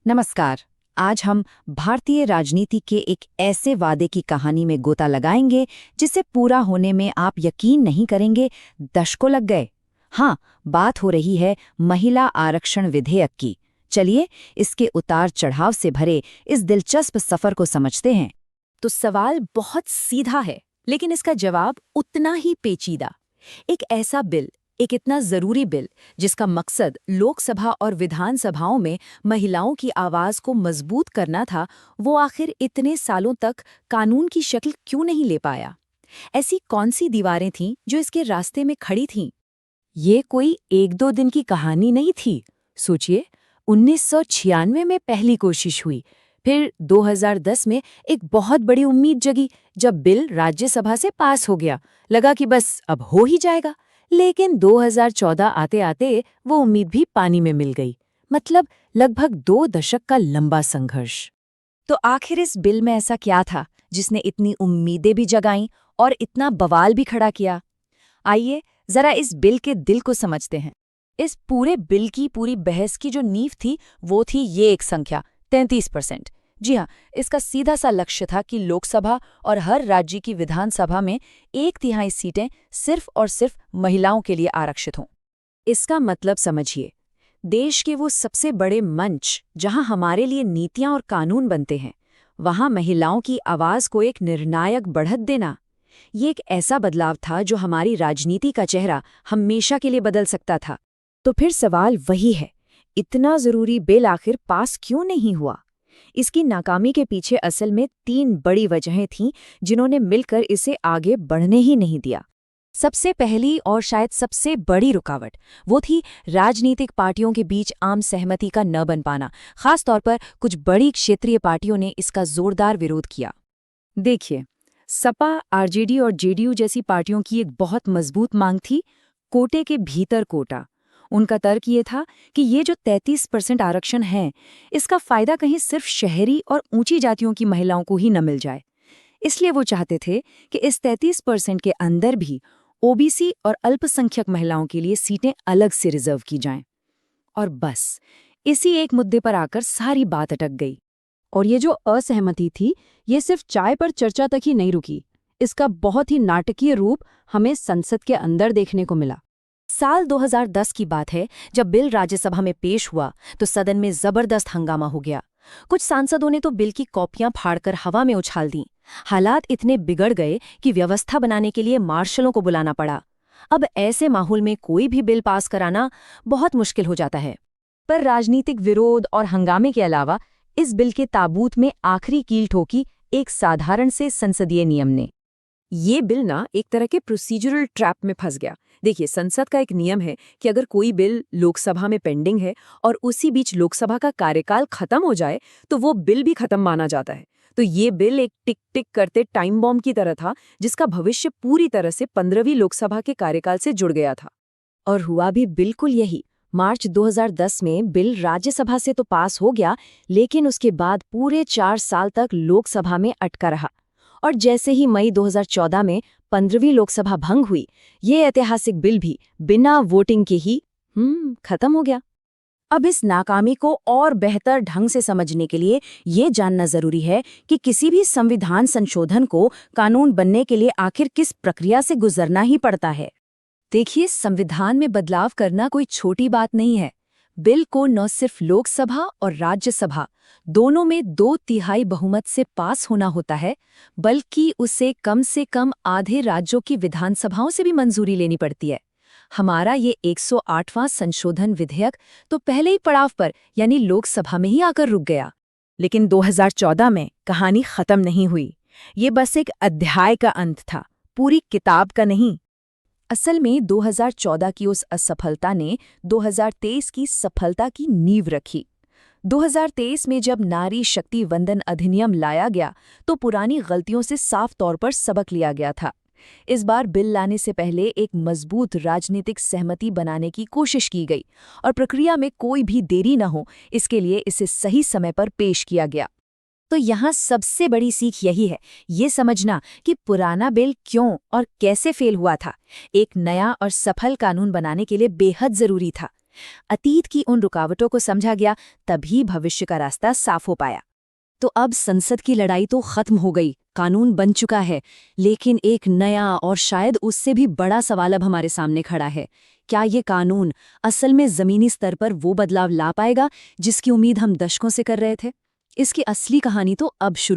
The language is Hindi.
नमस्कार। आज हम भारतीय राजनीति के एक ऐसे वादे की कहानी में गोता लगाएंगे जिसे पूरा होने में आप यकीन नहीं करेंगे, दशकों लग गए। हाँ, बात हो रही है महिला आरक्षण विधेयक की। चलिए इसके उतार चढ़ाव से भरे इस दिलचस्प सफर को समझते हैं। तो सवाल बहुत सीधा है, लेकिन इसका जवाब उतना ही पेचीदा। एक ऐसा बिल, एक इतना जरूरी बिल जिसका मकसद लोकसभा और विधानसभाओं में महिलाओं की आवाज को मजबूत करना था, वो आखिर इतने सालों तक कानून की शक्ल क्यों नहीं ले पाया? ऐसी कौन सी दीवारें थीं जो इसके रास्ते में खड़ी थीं? ये कोई एक दो दिन की कहानी नहीं थी। सोचिए, 1996 में पहली कोशिश हुई, फिर 2010 में एक बहुत बड़ी उम्मीद जगी जब बिल राज्यसभा से पास हो गया। लगा कि बस अब हो ही जाएगा। लेकिन 2014 आते आते वो उम्मीद भी पानी में मिल गई। मतलब लगभग 2 दशक का लंबा संघर्ष। तो आखिर इस बिल में ऐसा क्या था जिसने इतनी उम्मीदें भी जगाईं और इतना बवाल भी खड़ा किया? आइए जरा इस बिल के दिल को समझते हैं। इस पूरे बिल की पूरी बहस की जो नींव थी वो थी ये एक संख्या 33%। जी हाँ, इसका सीधा सा लक्ष्य था कि लोकसभा और हर राज्य की विधानसभा में 1/3 सीटें सिर्फ और सिर्फ महिलाओं के लिए आरक्षित हों। इसका मतलब समझिए, देश के वो सबसे बड़े मंच जहां हमारे लिए नीतियां और कानून बनते हैं, वहां महिलाओं की आवाज को एक निर्णायक बढ़त देना। ये एक ऐसा बदलाव था जो हमारी राजनीति का चेहरा हमेशा के लिए बदल सकता था। तो फिर सवाल वही है, इतना जरूरी बिल आखिर पास क्यों नहीं हुआ? इसकी नाकामी के पीछे असल में 3 बड़ी वजहें थीं जिन्होंने मिलकर इसे आगे बढ़ने ही नहीं दिया। सबसे पहली और शायद सबसे बड़ी रुकावट वो थी राजनीतिक पार्टियों के बीच आम सहमति का न बन पाना। खास तौर पर कुछ बड़ी क्षेत्रीय पार्टियों ने इसका जोरदार विरोध किया। देखिए, सपा, आरजेडी और जेडीयू जैसी पार्टियों की एक बहुत मजबूत मांग थी, कोटे के भीतर कोटा। उनका तर्क ये था कि ये जो 33% आरक्षण है, इसका फायदा कहीं सिर्फ शहरी और ऊंची जातियों की महिलाओं को ही न मिल जाए। इसलिए वो चाहते थे कि इस 33% के अंदर भी ओबीसी और अल्पसंख्यक महिलाओं के लिए सीटें अलग से रिजर्व की जाएं। और बस इसी एक मुद्दे पर आकर सारी बात अटक गई। और ये जो असहमति थी, ये सिर्फ चाय पर चर्चा तक ही नहीं रुकी। इसका बहुत ही नाटकीय रूप हमें संसद के अंदर देखने को मिला। साल 2010 की बात है, जब बिल राज्यसभा में पेश हुआ तो सदन में जबरदस्त हंगामा हो गया। कुछ सांसदों ने तो बिल की कॉपियां फाड़कर हवा में उछाल दी। हालात इतने बिगड़ गए कि व्यवस्था बनाने के लिए मार्शलों को बुलाना पड़ा। अब ऐसे माहौल में कोई भी बिल पास कराना बहुत मुश्किल हो जाता है। पर राजनीतिक विरोध और हंगामे के अलावा इस बिल के ताबूत में आखिरी कील ठोकी एक साधारण से संसदीय नियम ने। ये बिल ना एक तरह के प्रोसीजरल ट्रैप में फंस गया। देखिए, संसद का एक नियम है कि अगर कोई बिल लोकसभा में पेंडिंग है और उसी बीच लोकसभा का कार्यकाल खत्म हो जाए तो वो बिल भी खत्म माना जाता है। तो ये बिल एक टिक टिक करते टाइम बॉम्ब की तरह था, जिसका भविष्य पूरी तरह से 15वीं लोकसभा के कार्यकाल से जुड़ गया था। और हुआ भी बिल्कुल यही। मार्च 2010 में बिल राज्यसभा से तो पास हो गया, लेकिन उसके बाद पूरे 4 साल तक लोकसभा में अटका रहा। और जैसे ही मई 2014 में 15वीं लोकसभा भंग हुई, ये ऐतिहासिक बिल भी बिना वोटिंग के ही खत्म हो गया। अब इस नाकामी को और बेहतर ढंग से समझने के लिए ये जानना जरूरी है कि किसी भी संविधान संशोधन को कानून बनने के लिए आखिर किस प्रक्रिया से गुजरना ही पड़ता है। देखिए, संविधान में बदलाव करना कोई छोटी बात नहीं है। बिल को न सिर्फ लोकसभा और राज्यसभा दोनों में 2/3 बहुमत से पास होना होता है, बल्कि उसे कम से कम आधे राज्यों की विधानसभाओं से भी मंजूरी लेनी पड़ती है। हमारा ये 108वां संशोधन विधेयक तो पहले ही पड़ाव पर यानी लोकसभा में ही आकर रुक गया। लेकिन 2014 में कहानी खत्म नहीं हुई। ये बस एक अध्याय का अंत था, पूरी किताब का नहीं। असल में 2014 की उस असफलता ने 2023 की सफलता की नींव रखी। 2023 में जब नारी शक्ति वंदन अधिनियम लाया गया तो पुरानी गलतियों से साफ तौर पर सबक लिया गया था। इस बार बिल लाने से पहले एक मजबूत राजनीतिक सहमति बनाने की कोशिश की गई और प्रक्रिया में कोई भी देरी न हो, इसके लिए इसे सही समय पर पेश किया गया। तो यहाँ सबसे बड़ी सीख यही है, ये समझना कि पुराना बिल क्यों और कैसे फेल हुआ था, एक नया और सफल कानून बनाने के लिए बेहद जरूरी था। अतीत की उन रुकावटों को समझा गया, तभी भविष्य का रास्ता साफ हो पाया। तो अब संसद की लड़ाई तो खत्म हो गई, कानून बन चुका है, लेकिन एक नया और शायद उससे भी बड़ा सवाल अब हमारे सामने खड़ा है। क्या ये कानून असल में ज़मीनी स्तर पर वो बदलाव ला पाएगा जिसकी उम्मीद हम दशकों से कर रहे थे? इसकी असली कहानी तो अब शुरू